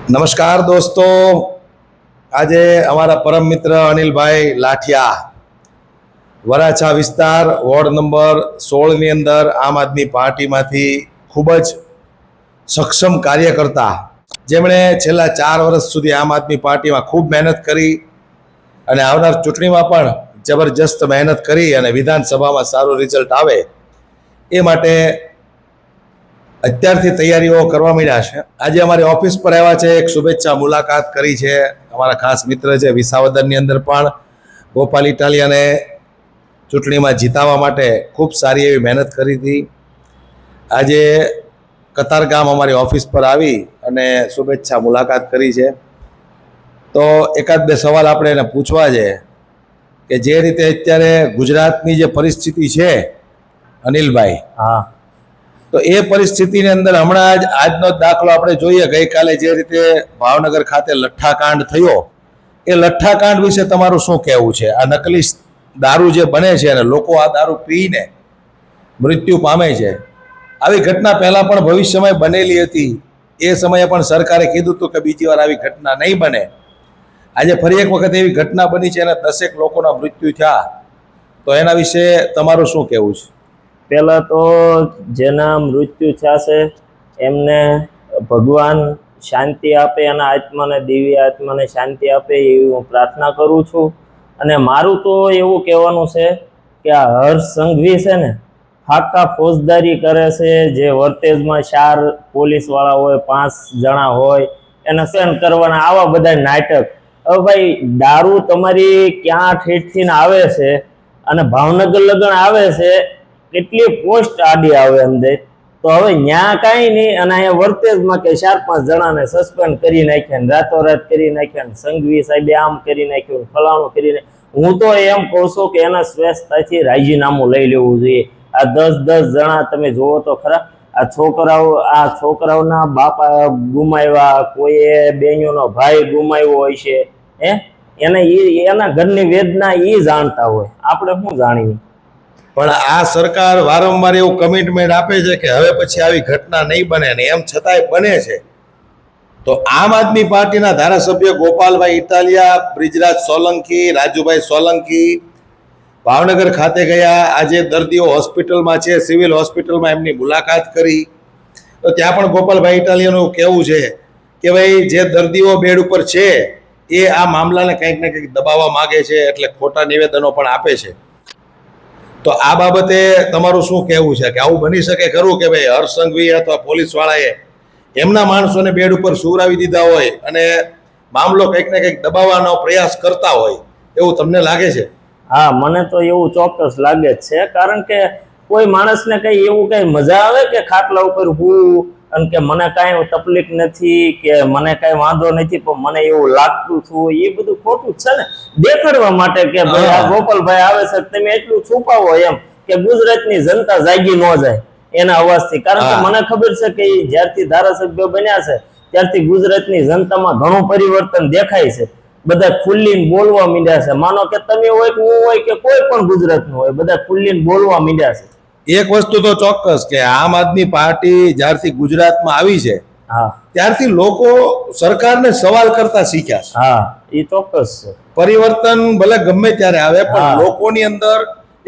નમસ્કાર દોસ્તો, આજે અમારા પરમ મિત્ર અનિલભાઈ લાઠિયા વરાછા વિસ્તાર વોર્ડ નંબર 16ની અંદર આમ આદમી પાર્ટીમાંથી ખૂબ જ સક્ષમ કાર્યકર્તા, જેમણે છેલ્લા 4 વર્ષ સુધી આમ આદમી પાર્ટીમાં ખૂબ મહેનત કરી અને આવનાર ચૂંટણીમાં પણ જબરજસ્ત મહેનત કરી અને વિધાનસભામાં સારું રિઝલ્ટ આવે એ માટે અત્યારથી તૈયારીઓ કરવા માંડ્યા છે. આજે અમારી ઓફિસ પર આવ્યા છે, એક શુભેચ્છા મુલાકાત કરી છે. અમારા ખાસ મિત્ર છે. વિસાવદરની અંદર પણ ગોપાલ ઇટાલિયાને ચૂંટણીમાં જીતાવવા માટે ખૂબ સારી એવી મહેનત કરી હતી. આજે કતારગામ અમારી ઓફિસ પર આવી અને શુભેચ્છા મુલાકાત કરી છે. તો એકાદ બે સવાલ આપણે એને પૂછવા છે કે જે રીતે અત્યારે ગુજરાતની જે પરિસ્થિતિ છે અનિલભાઈ, હા, તો એ પરિસ્થિતિની અંદર હમણાં જ આજનો જ દાખલો આપણે જોઈએ. ગઈકાલે જે રીતે ભાવનગર ખાતે લઠ્ઠાકાંડ થયો, એ લઠ્ઠાકાંડ વિશે તમારું શું કહેવું છે? આ નકલી દારૂ જે બને છે અને લોકો આ દારૂ પીને મૃત્યુ પામે છે, આવી ઘટના પહેલાં પણ ભવિષ્યમાં બનેલી હતી. એ સમયે પણ સરકારે કીધું હતું કે બીજી વાર આવી ઘટના નહીં બને. આજે ફરી એક વખત એવી ઘટના બની છે અને 10 લોકોના મૃત્યુ થયા. તો એના વિશે તમારું શું કહેવું છે? પેલા તો જેના મૃત્યુ થયા છે એમને ભગવાન શાંતિ આપે, એના આત્માને, દિવ્ય આત્માને શાંતિ આપે એવી હું પ્રાર્થના કરું છું. અને મારું તો એવું કહેવાનું છે કે આ હર્ષ સંઘવી છે ને, ફાકા ફોજદારી કરે છે. જે વર્તેજમાં 4 પોલીસવાળા હોય, 5 જણા હોય, એને સહન કરવાના આવા બધા નાટક. હવે ભાઈ, દારૂ તમારી ક્યાં ઠેઠથી આવે છે અને ભાવનગર લગન આવે છે, કેટલી પોસ્ટ આડી આવે અંદર. તો હવે ન્યા કાંઈ નહીં, અને અહીંયા વર્તેજમાં કે 4-5 જણાને સસ્પેન્ડ કરી નાખ્યા, રાતોરાત કરી નાખ્યા, સંઘવી સાહેબે આમ કરી નાખ્યું, ફલાણું કરી નાખ્યું. હું તો એમ કહું છું કે એના સ્વેચ્છતાથી રાજીનામું લઈ લેવું જોઈએ. આ 10-10 જણા તમે જુઓ તો ખરા. આ છોકરાઓના બાપા ગુમાવ્યા, કોઈએ બેનોનો ભાઈ ગુમાવ્યો હોય છે. એના ઘરની વેદના એ જાણતા હોય, આપણે શું જાણીએ? પણ આ સરકાર વારંવાર એવું કમિટમેન્ટ આપે છે કે હવે પછી આવી ઘટના નહીં બને, ને એમ છતાંય બને છે. તો આમ આદમી પાર્ટીના ધારાસભ્ય ગોપાલભાઈ ઇટાલિયા, બ્રિજરાજ સોલંકી, રાજુભાઈ સોલંકી ભાવનગર ખાતે ગયા. આજે દર્દીઓ હોસ્પિટલમાં છે, સિવિલ હોસ્પિટલમાં એમની મુલાકાત કરી. તો ત્યાં પણ ગોપાલભાઈ ઇટાલિયાનું કહેવું છે કે ભાઈ, જે દર્દીઓ બેડ ઉપર છે એ આ મામલાને કંઈક ને કંઈક દબાવવા માગે છે, એટલે ખોટા નિવેદનો પણ આપે છે. તો આ બાબતે તમારું શું કહેવું છે કે આવું બની શકે ખરું કે ભાઈ હર્ષ સંઘવી અથવા પોલીસવાળાએ એમના માણસોને બેડ ઉપર સુવડાવી દીધા હોય અને મામલો કંઈક ને કંઈક દબાવવાનો પ્રયાસ કરતા હોય, એવું તમને લાગે છે? હા, મને તો એવું ચોક્કસ લાગે જ છે. કારણ કે કોઈ માણસને કઈ એવું કઈ મજા આવે કે ખાટલા ઉપર હું અને કે મને કાંઈ તકલીફ નથી, કે મને કાંઈ વાંધો નથી, પણ મને એવું લાગતું હતું, એ બધું ખોટું જ છે ને. દેખાડવા માટે કે ભાઈ આ ગોપાલભાઈ આવે છે, તમે એટલું છુપાવો એમ કે ગુજરાતની જનતા જાગી ન જાય એના અવાજથી. કારણ કે મને ખબર છે કે જ્યારથી ધારાસભ્ય બન્યા છે ત્યારથી ગુજરાતની જનતામાં ઘણું પરિવર્તન દેખાય છે. બધા ખુલ્લીને બોલવા માંડ્યા છે. માનો કે તમે હોય કે હું હોય કે કોઈ પણ ગુજરાતનું હોય, બધા ખુલ્લીને બોલવા માંડ્યા છે. એક વસ્તુ તો ચોક્કસ કે આમ આદમી પાર્ટી જ્યારથી ગુજરાતમાં આવી છે, હા, ત્યારથી લોકો સરકારને સવાલ કરતા શીખ્યા છે. હા, એ ચોક્કસ છે. પરિવર્તન ભલે ગમે ત્યારે આવે, પણ લોકોની અંદર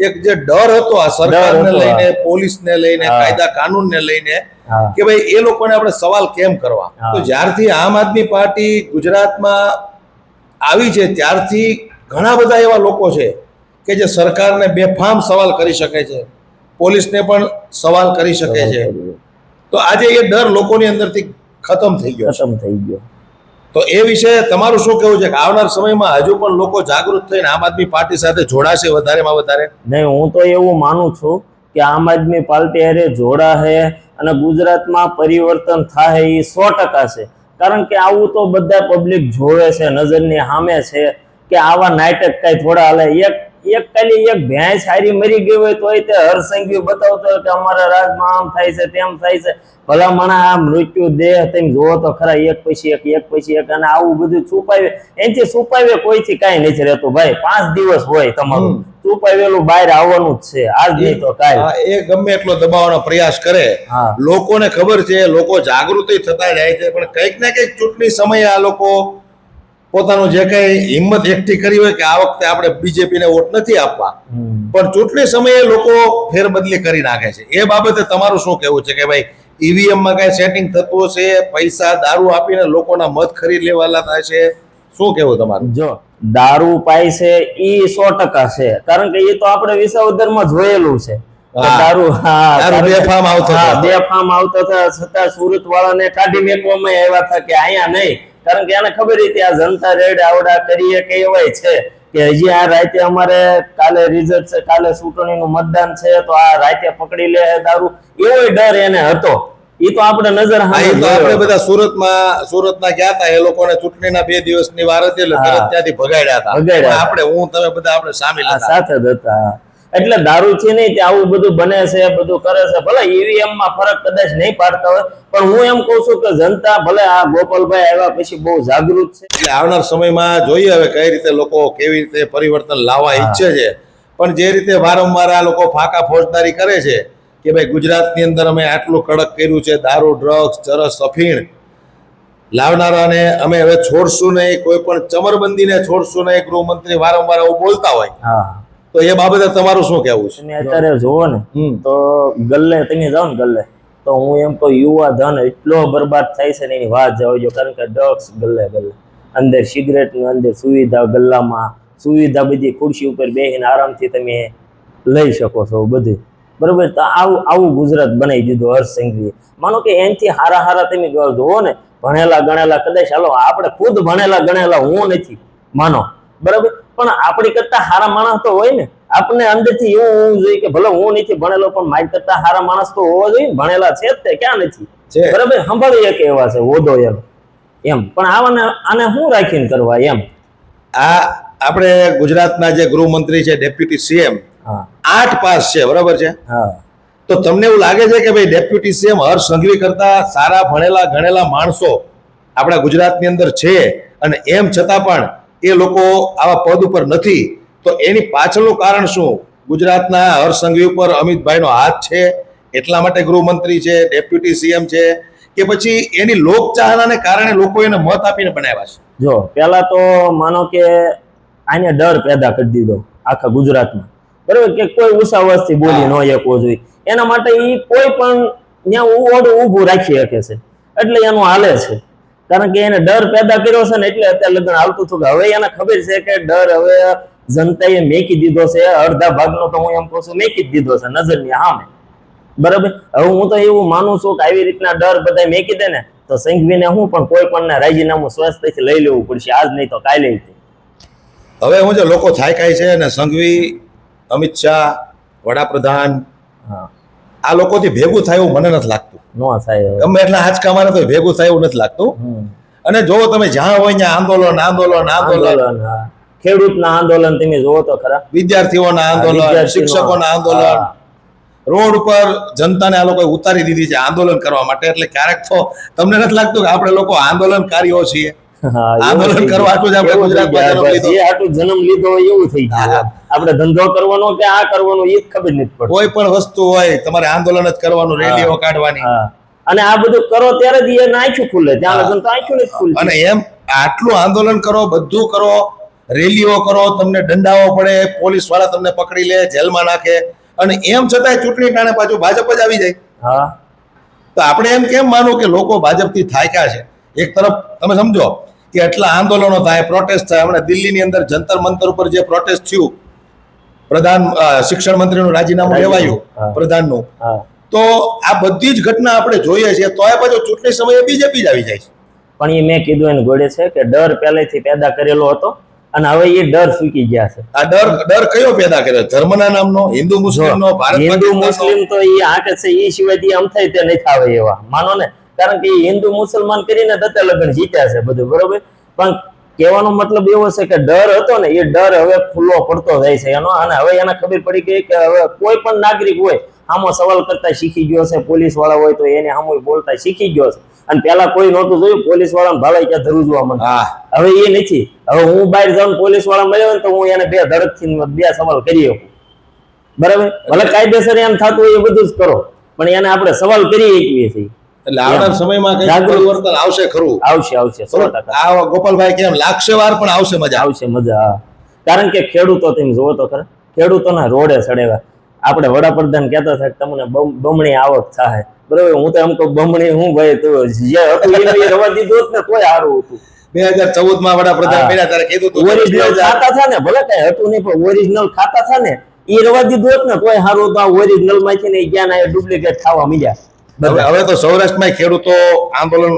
એક જે ડર હતો આ સરકારને લઈને, પોલીસને લઈને, કાયદા કાનૂનને લઈને, કે ભાઈ એ લોકોને આપણે સવાલ કેમ કરવા. તો જ્યારથી આમ આદમી પાર્ટી ગુજરાતમાં આવી છે ત્યારથી ઘણા બધા એવા લોકો છે કે જે સરકારને બેફામ સવાલ કરી શકે છે, પોલીસને પણ સવાલ કરી શકે છે. તો આજે એ ડર લોકોની અંદરથી ખતમ થઈ ગયો. તો એ વિશે તમારું શું કહેવું છે કે આવનાર સમયમાં હજુ પણ લોકો જાગૃત થઈને આમ આદમી પાર્ટી સાથે જોડાશે વધારેમાં વધારે? નહીં, હું તો એવું માનું છું કે આમ આદમી પાર્ટી હારે જોડાશે અને ગુજરાતમાં પરિવર્તન થાય એ 100% છે. કારણ કે આવું તો બધા પબ્લિક જોવે છે, નજરની સામે છે કે આવા નાટક કઈ થોડા હાલે. એક ખાલી એક ભેંસ હારી મરી ગઈ હોય તોય તે હરસંગી બતાવતો હોય કે અમારા રાજમાં આમ થાય છે તેમ થાય છે. ભલા માણા આ મૃત્યુ દેહ તમે જોવો તો ખરા, એક પછી એક, અને આવું બધું છુપાવે, એનાથી છુપાવે કોઈથી કાંઈ નથી રહેતું ભાઈ. 5 દિવસ હોય તમારું છુપાવેલું બહાર આવવાનું જ છે, આજ નહીં તો કાલ. હા, એ ગમે એટલો દબાવવાનો પ્રયાસ કરે, હા. લોકોને ખબર છે, લોકો જાગૃતિ થતા જાય છે, પણ કંઈક ને કંઈક ચૂંટણી સમયે આ લોકો પોતાનું જે કઈ હિંમત એકઠી કરી હોય કે આ વખતે આપણે બીજેપી ને વોટ નથી આપવા, પણ ચૂંટણી સમયે લોકો ફેરબદલી કરી નાખે છે. એ બાબતે તમારું શું કહેવું છે કે ભાઈ ઈવીએમ માં કઈ સેટિંગ થતું હશે, પૈસા દારૂ આપીને લોકોના મત ખરીદ લેવાલા થાય છે, શું કહેવું તમારું? જો દારૂ પાય છે ઈ 100% છે, કારણ કે એ તો આપણે વિસાવદરમાં જોયેલું છે. દારૂ બેફામ આવતો હતા, છતાં સુરત વાળાને કાઢી મેકવામાં આવ્યા હતા કે અહીંયા નહીં, કારણ કે એને ખબર હતી આ જનતા રેડ આવડા કરીએ કે એવાય છે કે હજી આ રાતે અમારે કાલે રિઝલ્ટ છે, કાલે ચૂંટણીનું મતદાન છે, તો આ રાતે પકડી લે દારૂ, એવો ડર એને હતો. એ તો આપણે નજર આપણે બધા સુરતના ગયા હતા, એ લોકોને ચૂંટણીના 2 દિવસની વાર હતી એટલે તરત ત્યાંથી ભગાડ્યા હતા. આપણે હું તમે બધા આપણે સામેલ હતા, સાથે જ હતા. એટલે દારૂ છે નહીં તે આવું બધું બને છે, બધું કરે છે. ભલે ઈવીએમ માં ફરક કદાચ નહીં પાડતા હોય, પણ હું એમ કહું છું કે જનતા ભલે આ ગોપાલભાઈ આવ્યા પછી બહુ જાગૃત છે. એટલે આવનાર સમયમાં જોઈએ હવે કઈ રીતે લોકો કેવી રીતે પરિવર્તન લાવવા ઈચ્છે છે. પણ જે રીતે વારંવાર આ લોકો ફાંકા ફોજદારી કરે છે કે ભાઈ ગુજરાતની અંદર અમે આટલું કડક કર્યું છે, દારૂ, ડ્રગ્સ, ચરસ, અફીણ લાવનારાને અમે હવે છોડશું નહીં, કોઈ પણ ચમરબંધીને છોડશું નહીં, ગૃહમંત્રી વારંવાર આવું બોલતા હોય, તો એ બાબતે તમારું શું કહેવું છે? તમે અત્યારે જોવો ને તો ગલ્લે તમે જાઓ ને ગલ્લે, તો હું એમ કહું યુવા ધન એટલો બરબાદ થાય છે ને એની વાત જવા, કારણ કે ડ્રગ્સ ગલ્લે અંદર, સિગરેટ ની અંદર સુવિધા, ગલ્લામાં સુવિધા બધી, ખુરશી ઉપર બેસીને આરામથી તમે લઈ શકો છો બધું, બરોબર. તો આવું ગુજરાત બનાવી દીધું હર્ષ સંઘવીએ. માનો કે એનાથી હારા તમે જોવો ને, ભણેલા ગણેલા, કદાચ હાલો આપણે ખુદ ભણેલા ગણેલા હું નથી માનો, બરાબર, પણ આપણી કરતા હારા માણસ તો હોય ને. આપણને અંદરથી એવું હોવું જોઈએ કે ભલે હું નથી ભણેલો પણ મારી કરતા હારા માણસ તો હોવો જોઈએ. ભણેલા છે જ તે, ક્યાં નથી, બરાબર, સંભાળીએ કે એવા છે હોદો એમ, પણ આને શું રાખીને કરવા એમ. આ આપણે ગુજરાતના જે ગૃહમંત્રી છે, ડેપ્યુટી સીએમ 8 પાસ છે, બરાબર છે? તો તમને એવું લાગે છે કે ભાઈ ડેપ્યુટી સીએમ હર્ષ સંઘવી કરતા સારા ભણેલા ગણેલા માણસો આપણા ગુજરાતની અંદર છે, અને એમ છતાં પણ એ લોકો આવા પદ ઉપર નથી, તો એની પાછળનું કારણ શું? ગુજરાતના હર્ષ સંઘવી ઉપર અમિતભાઈનો હાથ છે એટલા માટે ગૃહમંત્રી છે, ડેપ્યુટી સીએમ છે, કે પછી એની લોકચાહનાને કારણે લોકો એને મત આપીને બનાવ્યા છે? જો પેલા તો માનો કે આને ડર પેદા કરી દીધો આખા ગુજરાતમાં, બરાબર, કે કોઈ ઉસાવસથી બોલી ન શકવો જોઈએ. એના માટે એ કોઈ પણ ત્યાં ઓરડું ઊભું રાખી શકે છે, એટલે એનું હાલે છે. કારણ કે એને ડર પેદા કર્યો છે ને, એટલે અત્યારે લગ્ન આવતું હતું કે હવે એને ખબર છે કે ડર હવે જનતાએ મેકી દીધો છે, અડધા ભાગનો તો હું એમ કહું છું મેકી જ દીધો છે નજરની સામે, બરાબર. હવે હું તો એવું માનું છું કે આવી રીતના ડર બધા મેકી દે ને તો સંઘવીને હું પણ કોઈ પણ રાજીનામું સ્વસ્થથી લઈ લેવું પડશે, આજ નહીં તો કાલે. હવે હું જે લોકો થાયકાય છે ને, સંઘવી, અમિત શાહ, વડાપ્રધાન, આ લોકોથી ભેગું થાય એવું મને નથી લાગતું. નો થાય, ગમે એટલા આંચકા મારે તો ભેગું થાય એવું નથી લાગતું. અને જો તમે જ્યાં હોય ત્યાં આંદોલન, ખેડૂતના આંદોલન તમે જોવો તો ખરા, વિદ્યાર્થીઓના આંદોલન, શિક્ષકોના આંદોલન, રોડ ઉપર જનતાને આ લોકોએ ઉતારી દીધી છે આંદોલન કરવા માટે. એટલે ક્યારેક તો તમને નથી લાગતું કે આપણે લોકો આંદોલનકારીઓ છીએ? આંદોલન કરવા આટલું જ આપણે ગુજરાતમાં જન્મ લીધો હોય એવું થઈ ગયું. આપણે ધંધો કરવાનો કે આ કરવાનો એ જ ખબર નથી પડતી. કોઈ પણ વસ્તુ હોય તમારે આંદોલન જ કરવાનું, રેલીઓ કાઢવાની, અને આ બધું કરો ત્યારે જ એને આંખું ખુલે, ત્યાં લગન તો આંખું નથી ખુલતી. અને એમ આટલું આંદોલન કરો, બધું કરો, રેલીઓ કરો, તમને દંડાવો પડે, પોલીસ વાળા તમને પકડી લે, જેલમાં નાખે, અને એમ છતાંય ચૂંટણી ટાણે પાછું ભાજપ જ આવી જાય. તો આપણે એમ કેમ માનવું કે લોકો ભાજપથી થાક્યા છે? એક તરફ તમે સમજો કે એટલા આંદોલનો થાય, પ્રોટેસ્ટ થાય. હમણાં દિલ્હીની અંદર જંતર મંતર ઉપર જે પ્રોટેસ્ટ થયું, પ્રધાન શિક્ષણ મંત્રીનું રાજીનામું લેવાયું પ્રધાનનું, તો આ બધી જ ઘટના આપણે જોઈએ છીએ, તો એ પાછું ચૂંટણી સમયે બીજેપી જ આવી જાય છે. પણ એ મેં કીધું એને ગોળે છે કે ડર પહેલેથી પેદા કરેલો હતો, અને હવે એ ડર ચૂકી ગયા છે. આ ડર કયો પેદા કર્યો? ધર્મના નામનો, હિન્દુ મુસ્લિમનો, ભારત હિન્દુ મુસ્લિમ તો એ આંકે છે, એ સિવાય આમ થાય તે નહીં આવે એવા માનો ને. કારણ કે હિન્દુ મુસલમાન કરીને દત્તા લગ્ન જીત્યા છે બધું, બરોબર, પણ કહેવાનો મતલબ એવો છે કે ડર હતો ને એ ડર હવે ખુલ્લો પડતો જાય છે એનો, અને હવે એને ખબર પડી ગઈ કે હવે કોઈ પણ નાગરિક હોય આમાં સવાલ કરતા શીખી ગયો છે, પોલીસ વાળા હોય તો એને આમ બોલતા શીખી ગયો છે. અને પેલા કોઈ નહોતું જોયું, પોલીસ વાળાને ભાવે ક્યાં ધરુજવા મને. હવે એ નથી. હવે હું બહાર જાઉં પોલીસ વાળા મળ્યો ને તો હું એને બે ધડકથી બે સવાલ કરી શકું, બરાબર. ભલે કાયદેસર એમ થતું હોય એ બધું જ કરો, પણ એને આપણે સવાલ કરી શકીએ છીએ. એટલે આવનાર સમયમાં કંઈક પરિવર્તન આવશે ખરું? આવશે 100%. આ ગોપાલભાઈ કેમ લાગશે વાર, પણ આવશે મજા. આવશે મજા. હા, કારણ કે ખેડૂતો તમે જોવો તો ખરા, ખેડૂતોના રોડે સડેવા. આપણે વડાપ્રધાન કહેતા હતા કે તમને બમણી આવક થાય, બરોબર. હું તો એમ કહું બમણી હું ભાઈ, તો જે હતું એ રવા દીધું હોત ને તોય સારું હતું. 2014 વડાપ્રધાન બન્યા ત્યારે કીધું હતું ઓરિજિનલ ખાતા હતા ને, ભલે કઈ હતું નહીં પણ ઓરિજિનલ ખાતા હતા ને, એ રવા દીધું હોત ને તોય સારું હતું. આ ઓરિજિનલ માંથી ને જ્યાં ના ડુપ્લિકેટ ખાવા મળ્યા. હવે તો સૌરાષ્ટ્રમાં ખેડૂતો આંદોલન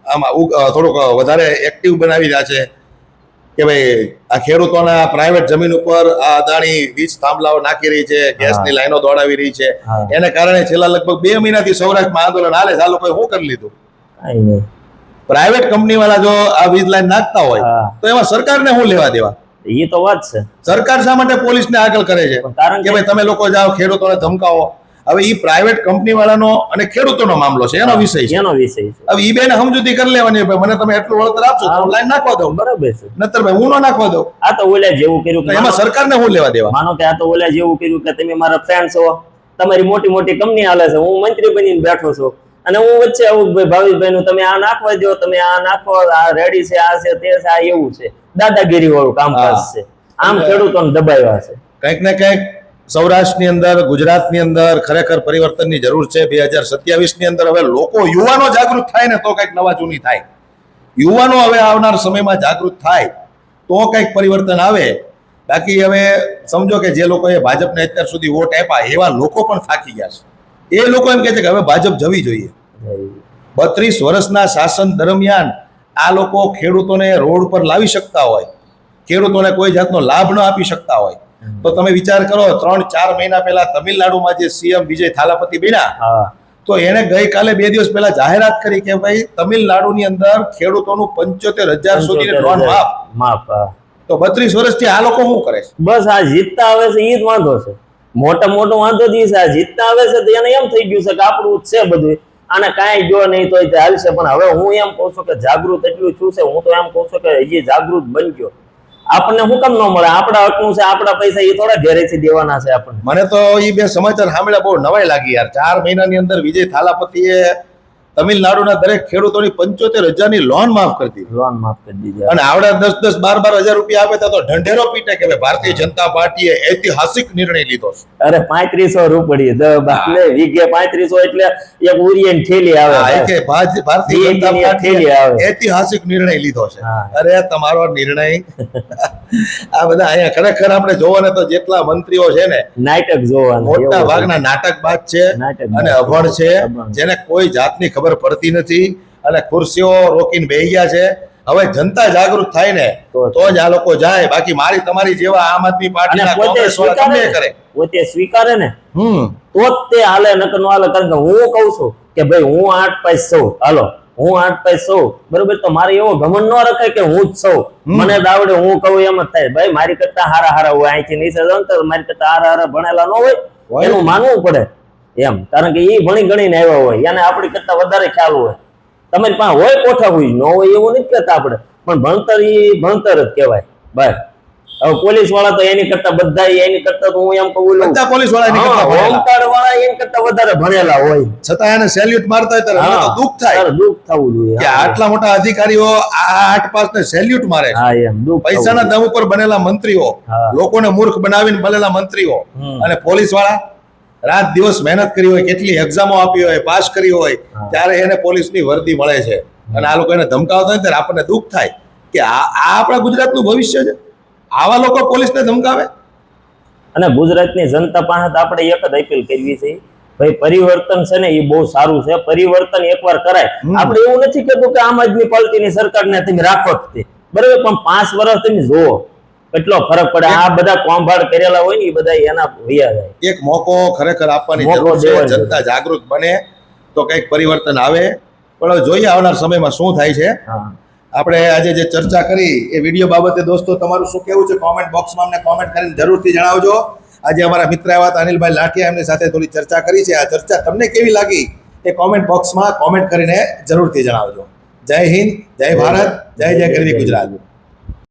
આમાં થોડુંક વધારે એક્ટિવ બનાવી રહ્યા છે કે ભાઈ આ ખેડૂતોના પ્રાઇવેટ જમીન ઉપર આ અદાણી વીજ થાંભલાઓ નાખી રહી છે, ગેસની લાઈનો દોડાવી રહી છે. એને કારણે છેલ્લા લગભગ 2 મહિનાથી સૌરાષ્ટ્રમાં આંદોલન હાલે છે. આ લોકોએ શું કરી લીધું? પ્રાઇવેટ કંપની વાળા જો આ વીજ લાઈન નાખતા હોય તો એમાં સરકારને શું લેવા દેવા? એ તો વાત છે. સરકાર શા માટે પોલીસને આગળ કરે છે કે ભાઈ તમે લોકો જાઓ ખેડૂતોને ધમકાવો? હવે એ પ્રાઇવેટ કંપની વાળાનો અને ખેડૂતોનો મામલો છે, એનો વિષય છે. હવે ઈ બેને સમજૂતી કરી લેવાની, મને તમે એટલું વળતર આપશો તો લાઈન નાખવા દઉં, બરાબર છે. નતર ભાઈ હું ન નાખવા દઉં. આ તો ઓલા જેવું કર્યું, એમાં સરકારને શું લેવા દેવા? માનો કે આ તો ઓલા જેવું કર્યું કે તમે મારા ફ્રેન્ડ છો, તમારી મોટી મોટી કંપની હાલે છે, હું મંત્રી બનીને બેઠો છું અને હું વચ્ચે આવું ભાવેશભાઈ નું તમે આ નાખવા દો, તમે આ નાખો, આ રેડી છે, આ છે, તે છે, આ એવું છે. દાદાગીરી વાળું કામકાજ છે. આમ ખેડૂતોને દબાવ્યા છે. કંઈક ને કંઈક સૌરાષ્ટ્રની અંદર, ગુજરાતની અંદર ખરેખર પરિવર્તનની જરૂર છે. 2027ની અંદર હવે લોકો, યુવાનો જાગૃત થાય ને તો કંઈક નવા જૂની થાય. યુવાનો હવે આવનાર સમયમાં જાગૃત થાય તો કંઈક પરિવર્તન આવે. બાકી હવે સમજો કે જે લોકોએ ભાજપને અત્યાર સુધી વોટ આપ્યા એવા લોકો પણ થાકી ગયા છે. એ લોકો એમ કહે છે કે હવે ભાજપ જવી જોઈએ. 32 વર્ષના શાસન દરમિયાન આ લોકો ખેડૂતોને રોડ પર લાવી શકતા હોય, ખેડૂતોને કોઈ જાતનો લાભ ન આપી શકતા હોય, તો તમે વિચાર કરો 3-4 મહિના પહેલા તમિલનાડુમાં જે સીએમ વિજય થાલાપતિ બન્યા, તો એને ગઈકાલે 2 દિવસ પહેલા જાહેરાત કરી કે ભાઈ તમિલનાડુની અંદર ખેડૂતોનું 75,000 સુધીની લોન માફ. તો 32 વર્ષથી આ લોકો શું કરે છે? બસ આ જીતતા આવે છે એ જ વાંધો છે. મોટો વાંધો જ છે. આ જીતતા આવે છે તો એને એમ થઈ ગયું છે કે આપણું છે બધું, આને કાંઈ જો નહીં તો હાલશે. પણ હવે હું એમ કહું છું કે જાગૃત એટલું છું છે, હું તો એમ કહું છું કે હજી જાગૃત બનજો. આપણને શું કામ ન મળે? આપણા હકનું છે, આપણા પૈસા એ થોડા ઘેરેથી દેવાના છે આપણને. મને તો એ બે સમાચાર સાંભળ્યા બહુ નવાઈ લાગી યાર. 4 મહિનાની અંદર વિજય થાલાપતિએ તમિલનાડુના દરેક ખેડૂતોની 75,000ની લોન માફ કરી દીધી. અને આવડા 10-10, 12-12 હજાર રૂપિયા આપે તો ઢંઢેરો પીટે કે ભારતીય જનતા પાર્ટીએ ઐતિહાસિક નિર્ણય લીધો છે. અરે 3500 રૂપિયા વીઘે 3500 એટલે એક ઉરિયન થેલી આવે કે ભારતીય જનતા પાર્ટીએ ઐતિહાસિક નિર્ણય લીધો છે. અરે તમારો નિર્ણય આ બધા અહીંયા ખરેખર આપણે જોવો ને તો જેટલા મંત્રીઓ છે ને, નાટક જોવાના, મોટા ભાગના નાટકબાજ છે અને અભણ છે, જેને કોઈ જાતની ખબર પડતી નથી અને ખુરશીઓ રોકીને બેહી ગયા છે. હવે જનતા જાગૃત થાય ને તો જ આ લોકો જાય. બાકી મારી તમારી જેવા આમ આદમી પાર્ટીના કોંગ્રેસ વાળા ગમે કરે, પોતે સ્વીકારે ને તો જ તે હાલે, નકર નો હાલે. કારણ કે હું કહું છું કે ભાઈ હું 8 પાસ છું, હાલો હું 8 પાસ છું, બરોબર, તો મારે એવો ઘમંડ ન રખાય કે હું જ છું, મને જ આવડે, હું કહું એમ જ થાય. ભાઈ મારી કરતા હારા હોય, અહીંથી નીચે જાઉં તો મારી કરતા હારા ભણેલા ન હોય એનું માનવું પડે એમ. કારણ કે એ ભણી ગણીને આવ્યા હોય, એને આપણી કરતા વધારે ખ્યાલ હોય. તમારી પાસે હોય કોઠા હોય, ન હોય એવું નથી કહેતા આપણે, પણ ભણતર એ ભણતર જ કહેવાય ભાઈ. હવે પોલીસ વાળા તો એની કરતા બધા, એની કરતા તો હું એમ કહું બધા પોલીસ વાળા હોમગાર્ડ વાળા એની કરતા વધારે ભણેલા હોય, છતાં એને સેલ્યુટ મારતા હોય ત્યારે દુઃખ થાય. દુઃખ થવું જોઈએ કે આટલા મોટા અધિકારીઓ આ 8 પાસ ને સેલ્યુટ મારે છે. પૈસાના દમ ઉપર બનેલા મંત્રીઓ, લોકોને મૂર્ખ બનાવીને બનેલા મંત્રીઓ, અને પોલીસ વાળા રાત દિવસ મહેનત કરી હોય, કેટલી એક્ઝામો આપી હોય, પાસ કરી હોય, ત્યારે એને પોલીસની વર્દી મળે છે. અને આ લોકો એને ધમકાવતા હોય ત્યારે આપણને દુઃખ થાય કે આ આપણા ગુજરાતનું ભવિષ્ય છે. આવા લોકો પોલીસને ધમકાવે. અને ગુજરાતની જનતા પાસે આપણે એક જ અપીલ કરવી છે, ભાઈ પરિવર્તન છે ને એ બહુ સારું છે. પરિવર્તન એકવાર કરાય. આપણે એવું નથી કહેતું કે આમ આદમી પાર્ટીની સરકારને તમે રાખો જ, બરાબર, પણ 5 વર્ષ તમે જુઓ કેટલો ફરક પડે. આ બધા કોંભાડ કરેલા હોય ને એ બધા એના વયા જાય. એક મોકો ખરેખર આપવાની જરૂર છે. જનતા જાગૃત બને તો કંઈક પરિવર્તન આવે. પણ જોઈએ આવનાર સમયમાં શું થાય છે. આપણે આજે જે ચર્ચા કરી એ વિડીયો બાબતે દોસ્તો તમારું શું કહેવું છે કોમેન્ટ બોક્સમાં અમને કોમેન્ટ કરીને જરૂરથી જણાવજો. આજે અમારા મિત્ર આવ્યા હતા અનિલભાઈ લાઠિયા, એમની સાથે થોડી ચર્ચા કરી છે. આ ચર્ચા તમને કેવી લાગી એ કોમેન્ટ બોક્સમાં કોમેન્ટ કરીને જરૂરથી જણાવજો. જય હિન્દ, જય ભારત, જય જય ગરવી ગુજરાત.